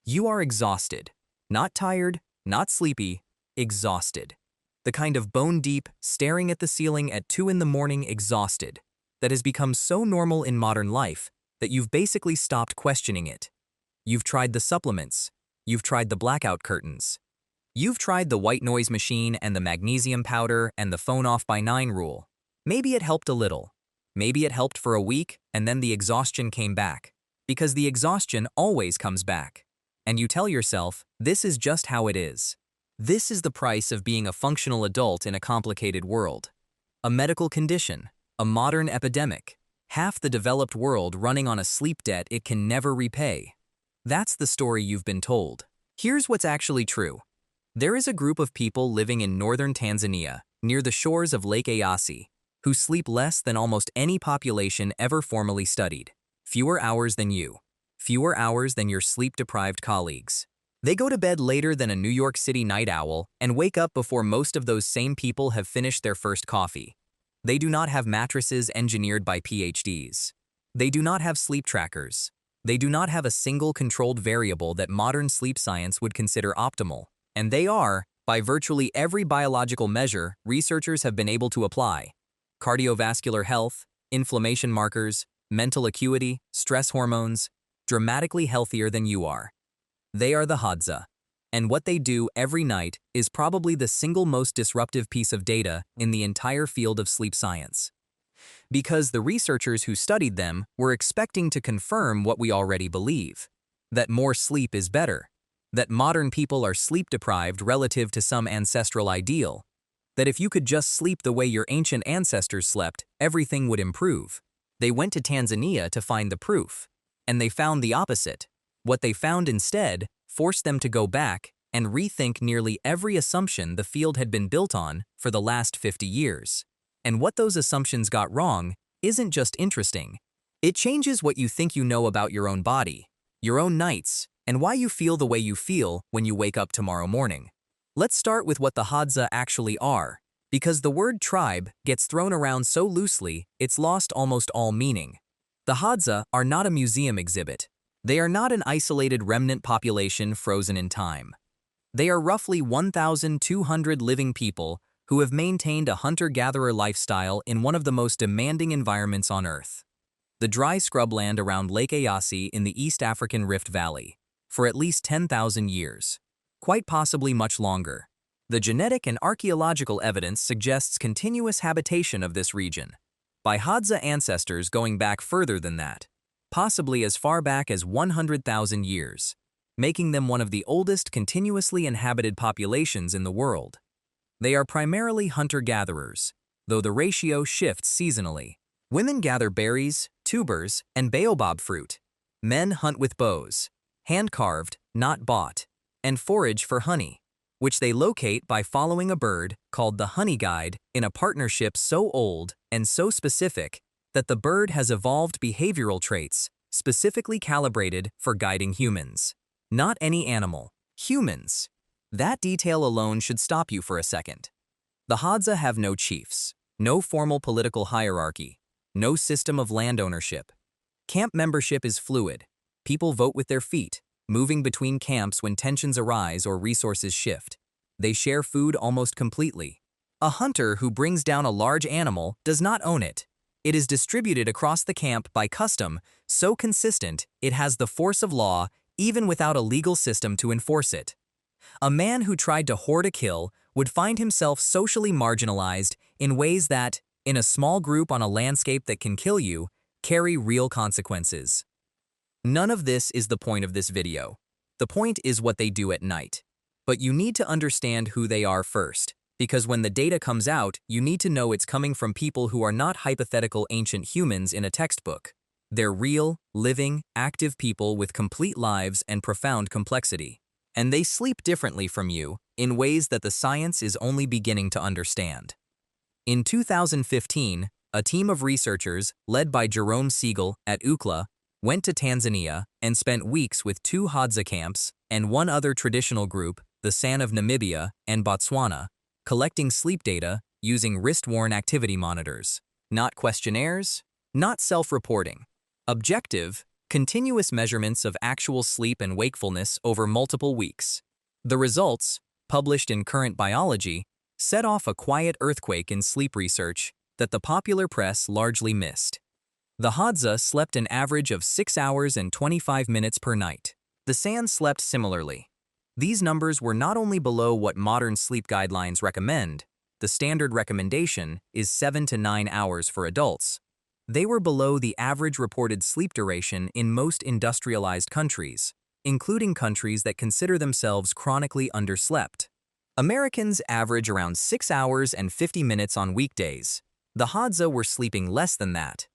You are exhausted. Not tired, not sleepy, exhausted. The kind of bone-deep, staring at the ceiling at 2 in the morning exhausted that has become so normal in modern life that you've basically stopped questioning it. You've tried the supplements. You've tried the blackout curtains. You've tried the white noise machine and the magnesium powder and the phone off by 9 rule. Maybe it helped a little. Maybe it helped for a week and then the exhaustion came back. Because the exhaustion always comes back. And you tell yourself, this is just how it is. This is the price of being a functional adult in a complicated world. A medical condition, a modern epidemic, half the developed world running on a sleep debt it can never repay. That's the story you've been told. Here's what's actually true. There is a group of people living in northern Tanzania, near the shores of Lake Eyasi, who sleep less than almost any population ever formally studied. Fewer hours than you. Fewer hours than your sleep-deprived colleagues. They go to bed later than a New York City night owl and wake up before most of those same people have finished their first coffee. They do not have mattresses engineered by PhDs. They do not have sleep trackers. They do not have a single controlled variable that modern sleep science would consider optimal. And they are, by virtually every biological measure researchers have been able to apply, cardiovascular health, inflammation markers, mental acuity, stress hormones, dramatically healthier than you are. They are the Hadza, and what they do every night is probably the single most disruptive piece of data in the entire field of sleep science. Because the researchers who studied them were expecting to confirm what we already believe, that more sleep is better, that modern people are sleep-deprived relative to some ancestral ideal, that if you could just sleep the way your ancient ancestors slept, everything would improve. They went to Tanzania to find the proof. And they found the opposite. What they found instead forced them to go back and rethink nearly every assumption the field had been built on for the last 50 years. And what those assumptions got wrong isn't just interesting. It changes what you think you know about your own body, your own nights, and why you feel the way you feel when you wake up tomorrow morning. Let's start with what the Hadza actually are, because the word tribe gets thrown around so loosely it's lost almost all meaning. The Hadza are not a museum exhibit. They are not an isolated remnant population frozen in time. They are roughly 1,200 living people who have maintained a hunter-gatherer lifestyle in one of the most demanding environments on Earth, the dry scrubland around Lake Eyasi in the East African Rift Valley, for at least 10,000 years, quite possibly much longer. The genetic and archaeological evidence suggests continuous habitation of this region, by Hadza ancestors going back further than that, possibly as far back as 100,000 years, making them one of the oldest continuously inhabited populations in the world. They are primarily hunter-gatherers, though the ratio shifts seasonally. Women gather berries, tubers, and baobab fruit. Men hunt with bows, hand-carved, not bought, and forage for honey, which they locate by following a bird called the honey guide in a partnership so old and so specific that the bird has evolved behavioral traits specifically calibrated for guiding humans. Not any animal, humans. That detail alone should stop you for a second. The Hadza have no chiefs, no formal political hierarchy, no system of land ownership. Camp membership is fluid. People vote with their feet, moving between camps when tensions arise or resources shift. They share food almost completely. A hunter who brings down a large animal does not own it. It is distributed across the camp by custom, so consistent it has the force of law even without a legal system to enforce it. A man who tried to hoard a kill would find himself socially marginalized in ways that, in a small group on a landscape that can kill you, carry real consequences. None of this is the point of this video. The point is what they do at night. But you need to understand who they are first, because when the data comes out, you need to know it's coming from people who are not hypothetical ancient humans in a textbook. They're real, living, active people with complete lives and profound complexity. And they sleep differently from you in ways that the science is only beginning to understand. In 2015, a team of researchers, led by Jerome Siegel at UCLA, went to Tanzania and spent weeks with 2 Hadza camps and one other traditional group, the San of Namibia and Botswana, collecting sleep data using wrist-worn activity monitors. Not questionnaires, not self-reporting. Objective, continuous measurements of actual sleep and wakefulness over multiple weeks. The results, published in Current Biology, set off a quiet earthquake in sleep research that the popular press largely missed. The Hadza slept an average of 6 hours and 25 minutes per night. The San slept similarly. These numbers were not only below what modern sleep guidelines recommend, the standard recommendation is 7 to 9 hours for adults. They were below the average reported sleep duration in most industrialized countries, including countries that consider themselves chronically underslept. Americans average around 6 hours and 50 minutes on weekdays. The Hadza were sleeping less than that.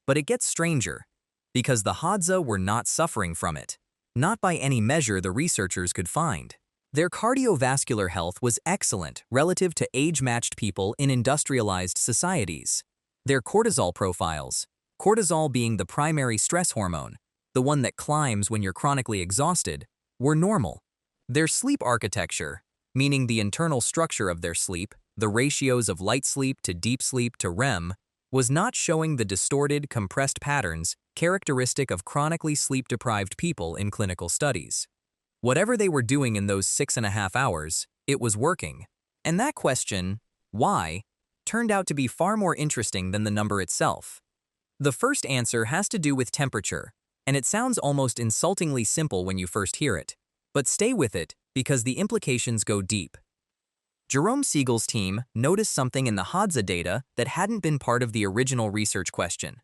But it gets stranger, because the Hadza were not suffering from it. Not by any measure the researchers could find. Their cardiovascular health was excellent relative to age-matched people in industrialized societies. Their cortisol profiles, cortisol being the primary stress hormone, the one that climbs when you're chronically exhausted, were normal. Their sleep architecture, meaning the internal structure of their sleep, the ratios of light sleep to deep sleep to REM, was not showing the distorted, compressed patterns characteristic of chronically sleep-deprived people in clinical studies. Whatever they were doing in those 6.5 hours, it was working. And that question, why, turned out to be far more interesting than the number itself. The first answer has to do with temperature, and it sounds almost insultingly simple when you first hear it. But stay with it, because the implications go deep. Jerome Siegel's team noticed something in the Hadza data that hadn't been part of the original research question.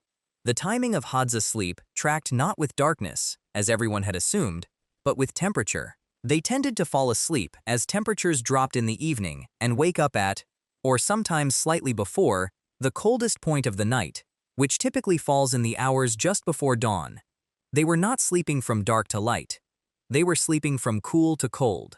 The timing of Hadza sleep tracked not with darkness, as everyone had assumed, but with temperature. They tended to fall asleep as temperatures dropped in the evening and wake up at, or sometimes slightly before, the coldest point of the night, which typically falls in the hours just before dawn. They were not sleeping from dark to light. They were sleeping from cool to cold.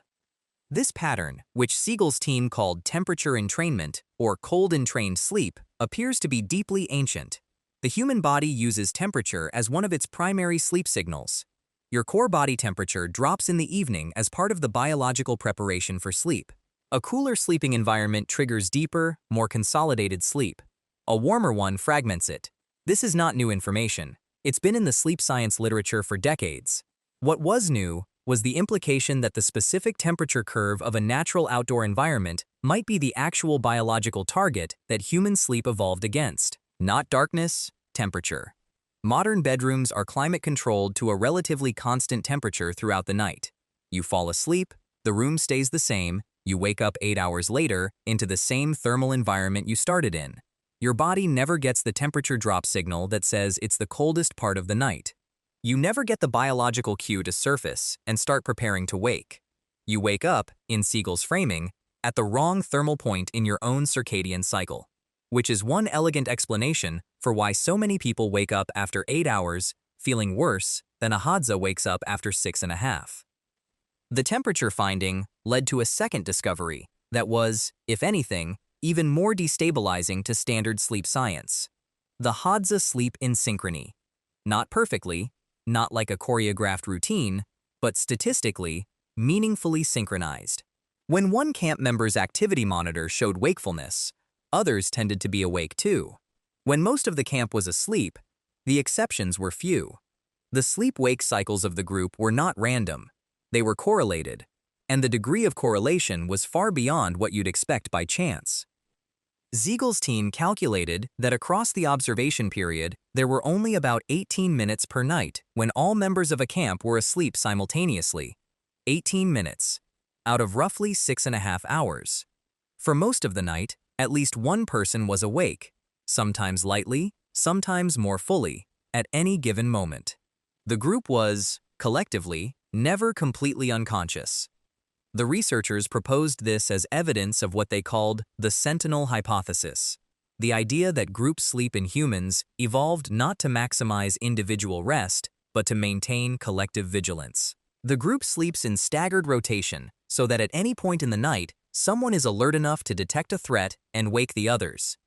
This pattern, which Siegel's team called temperature entrainment or cold entrained sleep, appears to be deeply ancient. The human body uses temperature as one of its primary sleep signals. Your core body temperature drops in the evening as part of the biological preparation for sleep. A cooler sleeping environment triggers deeper, more consolidated sleep. A warmer one fragments it. This is not new information. It's been in the sleep science literature for decades. What was new was the implication that the specific temperature curve of a natural outdoor environment might be the actual biological target that human sleep evolved against. Not darkness, temperature. Modern bedrooms are climate-controlled to a relatively constant temperature throughout the night. You fall asleep, the room stays the same, you wake up 8 hours later into the same thermal environment you started in. Your body never gets the temperature drop signal that says it's the coldest part of the night. You never get the biological cue to surface and start preparing to wake. You wake up, in Siegel's framing, at the wrong thermal point in your own circadian cycle, which is one elegant explanation for why so many people wake up after 8 hours feeling worse than a Hadza wakes up after 6.5. The temperature finding led to a second discovery that was, if anything, even more destabilizing to standard sleep science. The Hadza sleep in synchrony. Not perfectly, not like a choreographed routine, but statistically, meaningfully synchronized. When one camp member's activity monitor showed wakefulness, others tended to be awake too. When most of the camp was asleep, the exceptions were few. The sleep-wake cycles of the group were not random. They were correlated, and the degree of correlation was far beyond what you'd expect by chance. Siegel's team calculated that across the observation period, there were only about 18 minutes per night when all members of a camp were asleep simultaneously. 18 minutes, out of roughly 6.5 hours. For most of the night, at least one person was awake, sometimes lightly, sometimes more fully, at any given moment. The group was, collectively, never completely unconscious. The researchers proposed this as evidence of what they called the Sentinel Hypothesis, the idea that group sleep in humans evolved not to maximize individual rest, but to maintain collective vigilance. The group sleeps in staggered rotation so that at any point in the night, someone is alert enough to detect a threat and wake the others.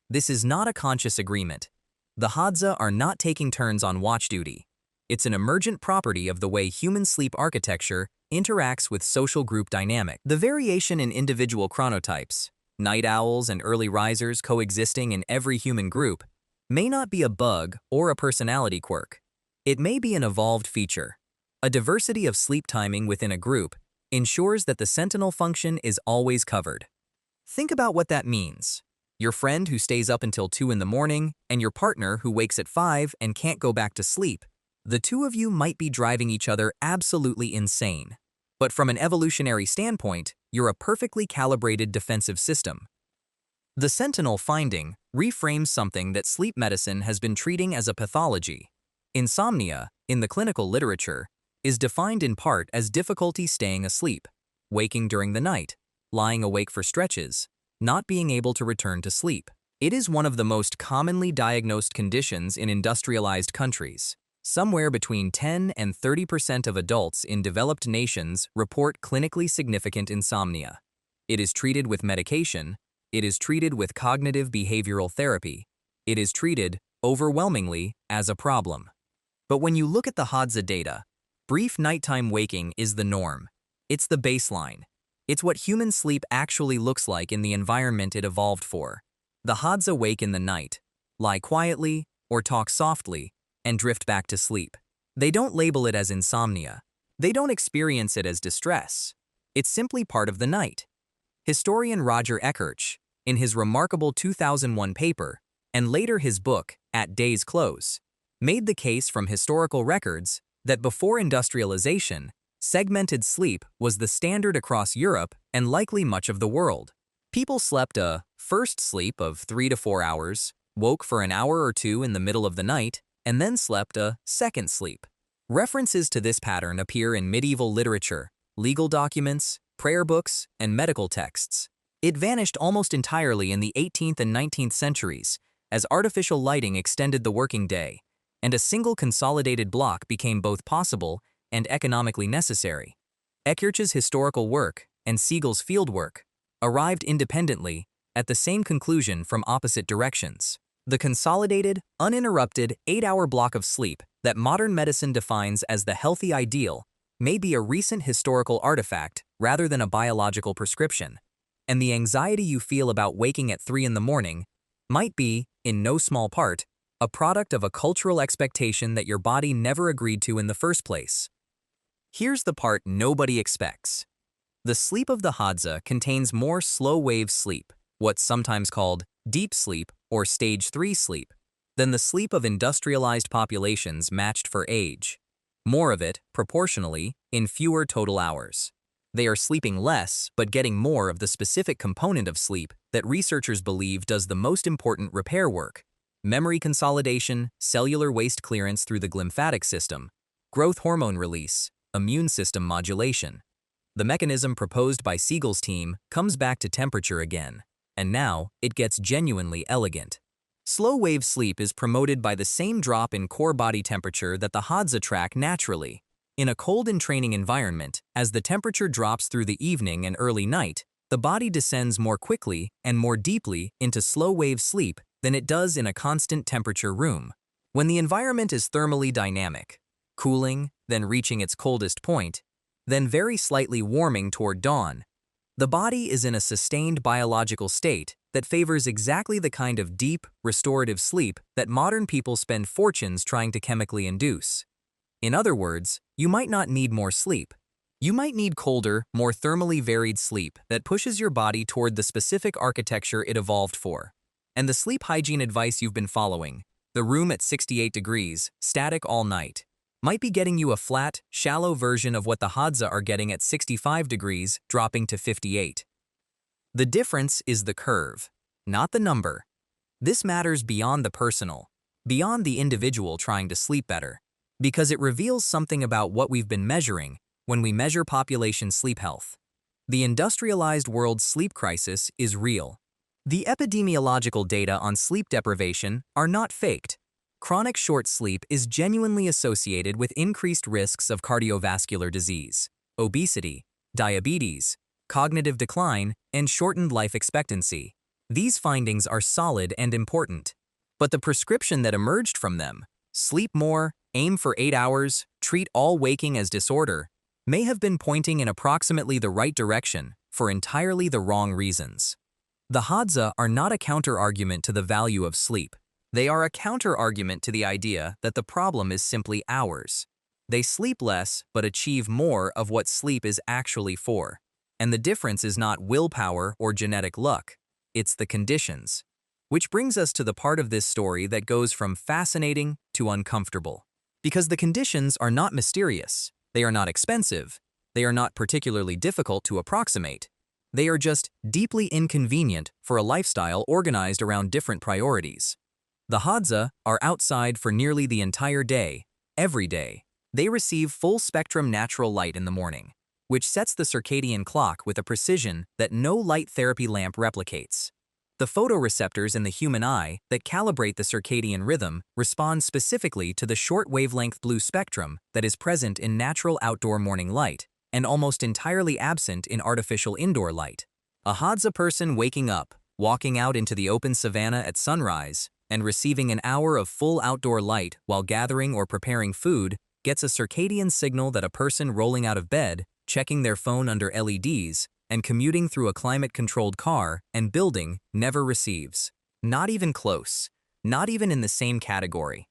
This is not a conscious agreement. The Hadza are not taking turns on watch duty. It's an emergent property of the way human sleep architecture interacts with social group dynamic. The variation in individual chronotypes, night owls and early risers coexisting in every human group, may not be a bug or a personality quirk. It may be an evolved feature. A diversity of sleep timing within a group ensures that the sentinel function is always covered. Think about what that means. Your friend who stays up until 2 in the morning and your partner who wakes at 5 and can't go back to sleep. The two of you might be driving each other absolutely insane. But from an evolutionary standpoint, you're a perfectly calibrated defensive system. The sentinel finding reframes something that sleep medicine has been treating as a pathology. Insomnia, in the clinical literature, is defined in part as difficulty staying asleep, waking during the night, lying awake for stretches, not being able to return to sleep. It is one of the most commonly diagnosed conditions in industrialized countries. Somewhere between 10 and 30% of adults in developed nations report clinically significant insomnia. It is treated with medication. It is treated with cognitive behavioral therapy. It is treated, overwhelmingly, as a problem. But when you look at the Hadza data, brief nighttime waking is the norm. It's the baseline. It's what human sleep actually looks like in the environment it evolved for. The Hadza wake in the night, lie quietly or talk softly, and drift back to sleep. They don't label it as insomnia. They don't experience it as distress. It's simply part of the night. Historian Roger Eckertz, in his remarkable 2001 paper, and later his book, At Day's Close, made the case from historical records that before industrialization, segmented sleep was the standard across Europe and likely much of the world. People slept a first sleep of 3 to 4 hours, woke for an hour or two in the middle of the night, and then slept a second sleep. References to this pattern appear in medieval literature, legal documents, prayer books, and medical texts. It vanished almost entirely in the 18th and 19th centuries as artificial lighting extended the working day, and a single consolidated block became both possible and economically necessary. Eckertz's historical work and Siegel's fieldwork arrived independently at the same conclusion from opposite directions. The consolidated, uninterrupted 8-hour block of sleep that modern medicine defines as the healthy ideal may be a recent historical artifact rather than a biological prescription. And the anxiety you feel about waking at 3 in the morning might be, in no small part, a product of a cultural expectation that your body never agreed to in the first place. Here's the part nobody expects. The sleep of the Hadza contains more slow-wave sleep, what's sometimes called deep sleep or stage 3 sleep, than the sleep of industrialized populations matched for age. More of it, proportionally, in fewer total hours. They are sleeping less, but getting more of the specific component of sleep that researchers believe does the most important repair work: memory consolidation, cellular waste clearance through the glymphatic system, growth hormone release, immune system modulation. The mechanism proposed by Siegel's team comes back to temperature again, and now it gets genuinely elegant. Slow-wave sleep is promoted by the same drop in core body temperature that the Hadza track naturally. In a cold and training environment, as the temperature drops through the evening and early night, the body descends more quickly and more deeply into slow-wave sleep than it does in a constant temperature room. When the environment is thermally dynamic, cooling, then reaching its coldest point, then very slightly warming toward dawn, the body is in a sustained biological state that favors exactly the kind of deep, restorative sleep that modern people spend fortunes trying to chemically induce. In other words, you might not need more sleep. You might need colder, more thermally varied sleep that pushes your body toward the specific architecture it evolved for. And the sleep hygiene advice you've been following, the room at 68 degrees, static all night, might be getting you a flat, shallow version of what the Hadza are getting at 65 degrees, dropping to 58. The difference is the curve, not the number. This matters beyond the personal, beyond the individual trying to sleep better, because it reveals something about what we've been measuring when we measure population sleep health. The industrialized world's sleep crisis is real. The epidemiological data on sleep deprivation are not faked. Chronic short sleep is genuinely associated with increased risks of cardiovascular disease, obesity, diabetes, cognitive decline, and shortened life expectancy. These findings are solid and important. But the prescription that emerged from them, sleep more, aim for 8 hours, treat all waking as disorder, may have been pointing in approximately the right direction for entirely the wrong reasons. The Hadza are not a counter-argument to the value of sleep. They are a counter-argument to the idea that the problem is simply ours. They sleep less but achieve more of what sleep is actually for. And the difference is not willpower or genetic luck, it's the conditions. Which brings us to the part of this story that goes from fascinating to uncomfortable. Because the conditions are not mysterious, they are not expensive, they are not particularly difficult to approximate. They are just deeply inconvenient for a lifestyle organized around different priorities. The Hadza are outside for nearly the entire day, every day. They receive full-spectrum natural light in the morning, which sets the circadian clock with a precision that no light therapy lamp replicates. The photoreceptors in the human eye that calibrate the circadian rhythm respond specifically to the short wavelength blue spectrum that is present in natural outdoor morning light and almost entirely absent in artificial indoor light. A Hadza person waking up, walking out into the open savanna at sunrise, and receiving an hour of full outdoor light while gathering or preparing food gets a circadian signal that a person rolling out of bed, checking their phone under LEDs, and commuting through a climate-controlled car and building never receives. Not even close. Not even in the same category.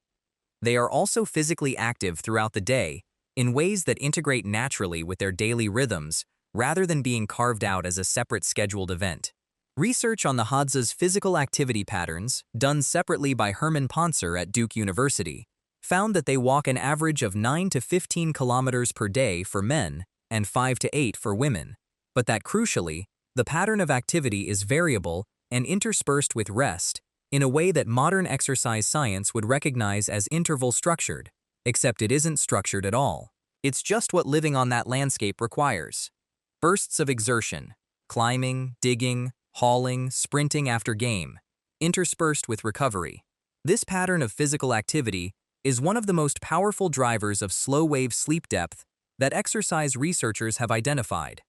They are also physically active throughout the day in ways that integrate naturally with their daily rhythms rather than being carved out as a separate scheduled event. Research on the Hadza's physical activity patterns, done separately by Herman Poncer at Duke University, found that they walk an average of 9 to 15 kilometers per day for men and 5 to 8 for women, but that crucially, the pattern of activity is variable and interspersed with rest in a way that modern exercise science would recognize as interval-structured, except it isn't structured at all. It's just what living on that landscape requires. Bursts of exertion, climbing, digging, hauling, sprinting after game, interspersed with recovery. This pattern of physical activity is one of the most powerful drivers of slow-wave sleep depth that exercise researchers have identified.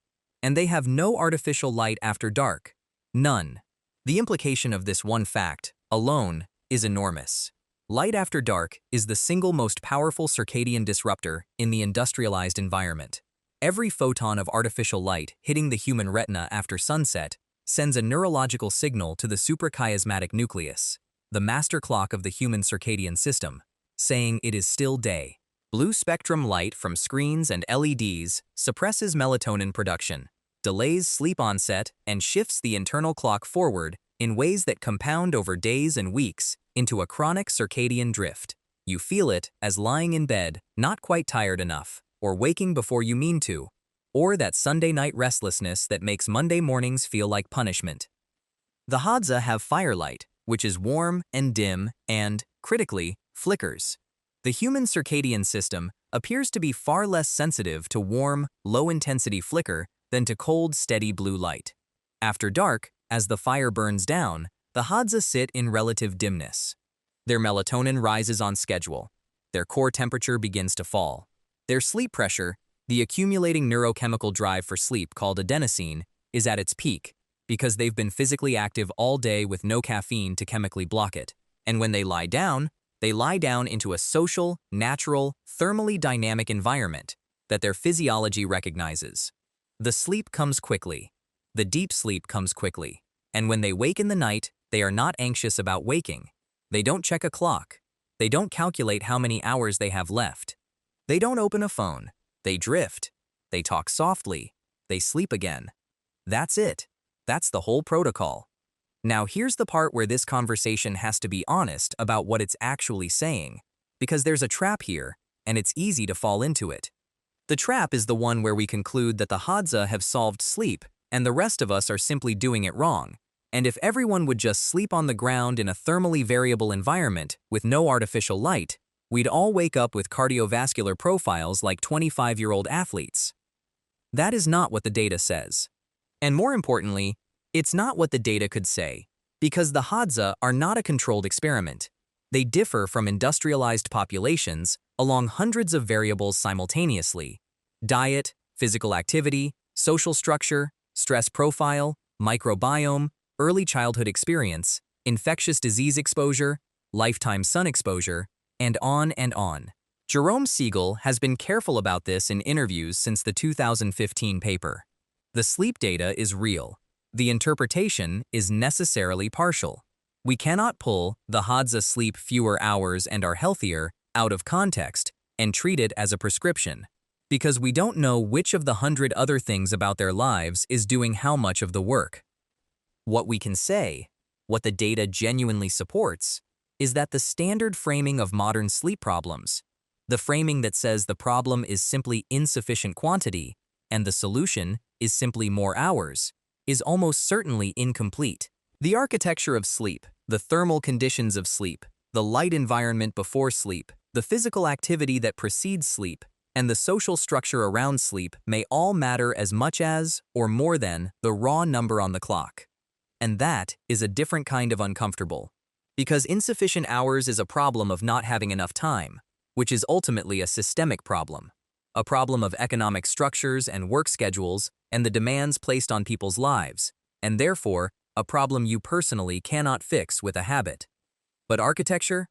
And they have no artificial light after dark. None. The implication of this one fact, alone, is enormous. Light after dark is the single most powerful circadian disruptor in the industrialized environment. Every photon of artificial light hitting the human retina after sunset sends a neurological signal to the suprachiasmatic nucleus, the master clock of the human circadian system, saying it is still day. Blue spectrum light from screens and LEDs suppresses melatonin production, delays sleep onset, and shifts the internal clock forward in ways that compound over days and weeks into a chronic circadian drift. You feel it as lying in bed, not quite tired enough, or waking before you mean to, or that Sunday night restlessness that makes Monday mornings feel like punishment. The Hadza have firelight, which is warm and dim and, critically, flickers. The human circadian system appears to be far less sensitive to warm, low-intensity flicker than to cold, steady blue light. After dark, as the fire burns down, the Hadza sit in relative dimness. Their melatonin rises on schedule. Their core temperature begins to fall. Their sleep pressure, the accumulating neurochemical drive for sleep called adenosine, is at its peak because they've been physically active all day with no caffeine to chemically block it. And when they lie down into a social, natural, thermally dynamic environment that their physiology recognizes. The sleep comes quickly. The deep sleep comes quickly. And when they wake in the night, they are not anxious about waking. They don't check a clock. They don't calculate how many hours they have left. They don't open a phone. They drift. They talk softly. They sleep again. That's it. That's the whole protocol. Now here's the part where this conversation has to be honest about what it's actually saying, because there's a trap here, and it's easy to fall into it. The trap is the one where we conclude that the Hadza have solved sleep, and the rest of us are simply doing it wrong. And if everyone would just sleep on the ground in a thermally variable environment with no artificial light, we'd all wake up with cardiovascular profiles like 25-year-old athletes. That is not what the data says. And more importantly, it's not what the data could say, because the Hadza are not a controlled experiment. They differ from industrialized populations along hundreds of variables simultaneously: diet, physical activity, social structure, stress profile, microbiome, early childhood experience, infectious disease exposure, lifetime sun exposure, and on and on. Jerome Siegel has been careful about this in interviews since the 2015 paper. The sleep data is real. The interpretation is necessarily partial. We cannot pull the Hadza sleep fewer hours and are healthier out of context and treat it as a prescription, because we don't know which of the 100 other things about their lives is doing how much of the work. What we can say, what the data genuinely supports, is that the standard framing of modern sleep problems, the framing that says the problem is simply insufficient quantity and the solution is simply more hours, is almost certainly incomplete. The architecture of sleep, the thermal conditions of sleep, the light environment before sleep, the physical activity that precedes sleep, and the social structure around sleep may all matter as much as, or more than, the raw number on the clock. And that is a different kind of uncomfortable. Because insufficient hours is a problem of not having enough time, which is ultimately a systemic problem. A problem of economic structures and work schedules and the demands placed on people's lives, and therefore, a problem you personally cannot fix with a habit. But architecture,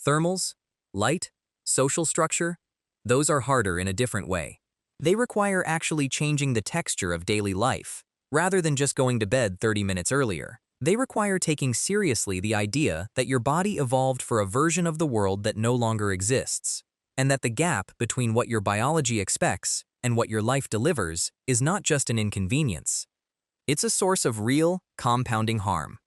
thermals, light, social structure, those are harder in a different way. They require actually changing the texture of daily life, rather than just going to bed 30 minutes earlier. They require taking seriously the idea that your body evolved for a version of the world that no longer exists, and that the gap between what your biology expects and what your life delivers is not just an inconvenience. It's a source of real, compounding harm.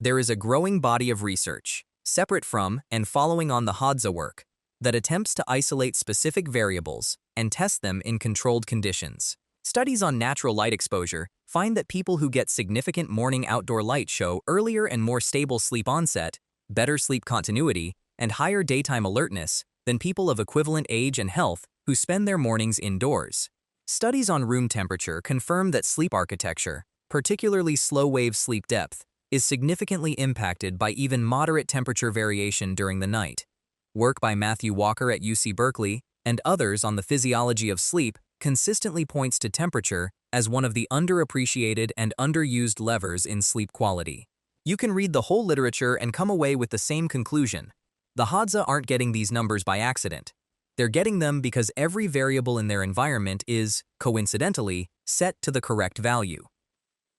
There is a growing body of research, separate from and following on the Hadza work, that attempts to isolate specific variables and test them in controlled conditions. Studies on natural light exposure find that people who get significant morning outdoor light show earlier and more stable sleep onset, better sleep continuity, and higher daytime alertness than people of equivalent age and health who spend their mornings indoors. Studies on room temperature confirm that sleep architecture, particularly slow-wave sleep depth, is significantly impacted by even moderate temperature variation during the night. Work by Matthew Walker at UC Berkeley and others on the physiology of sleep consistently points to temperature as one of the underappreciated and underused levers in sleep quality. You can read the whole literature and come away with the same conclusion. The Hadza aren't getting these numbers by accident. They're getting them because every variable in their environment is, coincidentally, set to the correct value.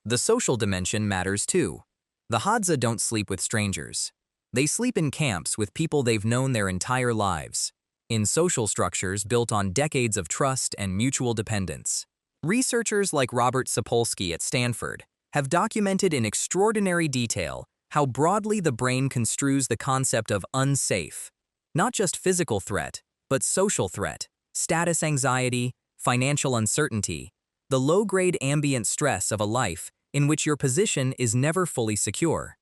The social dimension matters too. The Hadza don't sleep with strangers. They sleep in camps with people they've known their entire lives, in social structures built on decades of trust and mutual dependence. Researchers like Robert Sapolsky at Stanford have documented in extraordinary detail how broadly the brain construes the concept of unsafe, not just physical threat, but social threat, status anxiety, financial uncertainty, the low-grade ambient stress of a life in which your position is never fully secure.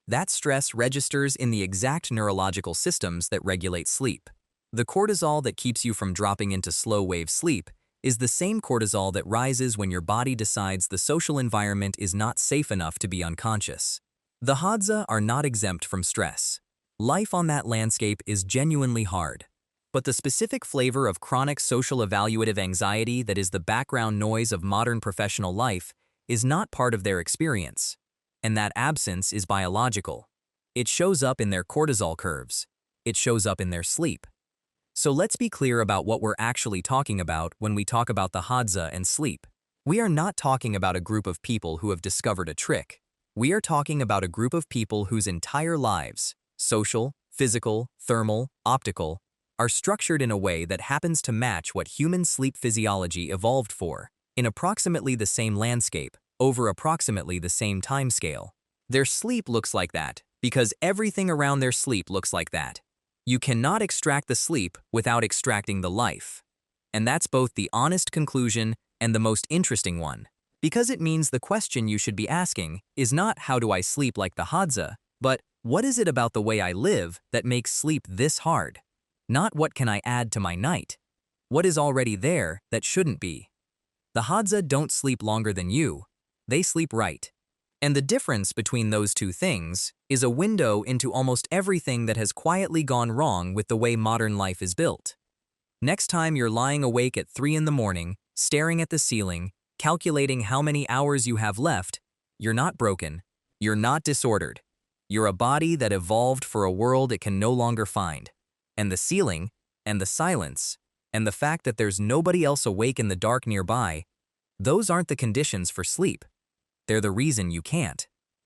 That stress registers in the exact neurological systems that regulate sleep. The cortisol that keeps you from dropping into slow-wave sleep is the same cortisol that rises when your body decides the social environment is not safe enough to be unconscious. The Hadza are not exempt from stress. Life on that landscape is genuinely hard. But the specific flavor of chronic social evaluative anxiety that is the background noise of modern professional life is not part of their experience. And that absence is biological. It shows up in their cortisol curves. It shows up in their sleep. So let's be clear about what we're actually talking about when we talk about the Hadza and sleep. We are not talking about a group of people who have discovered a trick. We are talking about a group of people whose entire lives, social, physical, thermal, optical, are structured in a way that happens to match what human sleep physiology evolved for, in approximately the same landscape, over approximately the same timescale. Their sleep looks like that because everything around their sleep looks like that. You cannot extract the sleep without extracting the life. And that's both the honest conclusion and the most interesting one, because it means the question you should be asking is not how do I sleep like the Hadza, but what is it about the way I live that makes sleep this hard? Not what can I add to my night? What is already there that shouldn't be? The Hadza don't sleep longer than you. They sleep right. And the difference between those two things is a window into almost everything that has quietly gone wrong with the way modern life is built. Next time you're lying awake at 3 in the morning, staring at the ceiling, calculating how many hours you have left, you're not broken. You're not disordered. You're a body that evolved for a world it can no longer find. And the ceiling, and the silence, and the fact that there's nobody else awake in the dark nearby, those aren't the conditions for sleep. They're the reason you can't.